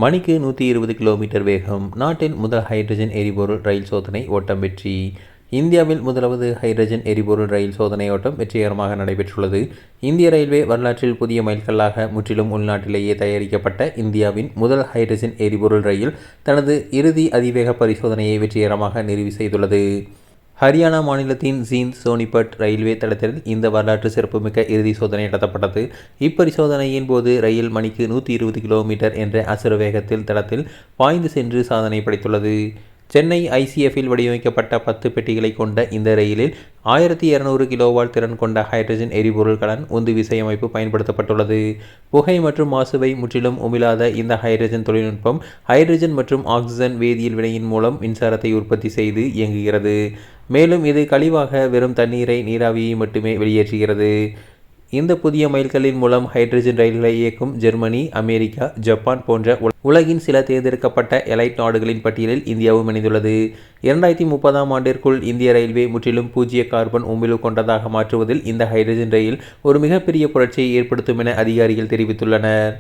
மணிக்கு 120 கிலோமீட்டர் வேகம். நாட்டின் முதல் ஹைட்ரஜன் எரிபொருள் ரயில் சோதனை ஓட்டம் வெற்றி. இந்தியாவில் முதலாவது ஹைட்ரஜன் எரிபொருள் ரயில் சோதனை ஓட்டம் வெற்றிகரமாக நடைபெற்றுள்ளது. இந்திய ரயில்வே வரலாற்றில் புதிய மைல்கல்லாக முற்றிலும் உள்நாட்டிலேயே தயாரிக்கப்பட்ட இந்தியாவின் முதல் ஹைட்ரஜன் எரிபொருள் ரயில் தனது இறுதி அதிவேக பரிசோதனையை வெற்றிகரமாக நிறைவு செய்துள்ளது. ஹரியானா மாநிலத்தின் ஜீந்த் சோனிபட் ரயில்வே தளத்தில் இந்த வரலாற்று சிறப்புமிக்க இறுதி சோதனை நடத்தப்பட்டது. இப்பரிசோதனையின் போது ரயில் மணிக்கு 120 கிலோமீட்டர் என்ற அசுர வேகத்தில் தளத்தில் பாய்ந்து சென்று சாதனை படைத்துள்ளது. சென்னை ஐசிஎஃப்பில் வடிவமைக்கப்பட்ட 10 பெட்டிகளை கொண்ட இந்த ரயிலில் 1200 கிலோவாட் திறன் கொண்ட ஹைட்ரஜன் எரிபொருள் கலன் உந்து விசை அமைப்பு பயன்படுத்தப்பட்டுள்ளது. புகை மற்றும் மாசுவை முற்றிலும் உமிழாத இந்த ஹைட்ரஜன் தொழில்நுட்பம் ஹைட்ரஜன் மற்றும் ஆக்சிஜன் வேதியியல் வினையின் மூலம் மின்சாரத்தை உற்பத்தி செய்து இயங்குகிறது. மேலும் இது கழிவாக வெறும் தண்ணீரை நீராவியை மட்டுமே வெளியேற்றுகிறது. இந்த புதிய மைல்கல்லின் மூலம் ஹைட்ரஜன் ரயில்களை இயக்கும் ஜெர்மனி, அமெரிக்கா, ஜப்பான் போன்ற உலகின் சில தேர்ந்தெடுக்கப்பட்ட எலைட் நாடுகளின் பட்டியலில் இந்தியாவும் இணைந்துள்ளது. 2030ஆம் ஆண்டிற்குள் இந்திய ரயில்வே முற்றிலும் பூஜ்ஜிய கார்பன் உமிழ்வு கொண்டதாக மாற்றுவதில் இந்த ஹைட்ரஜன் ரயில் ஒரு மிகப்பெரிய புரட்சியை ஏற்படுத்தும் என அதிகாரிகள் தெரிவித்துள்ளனர்.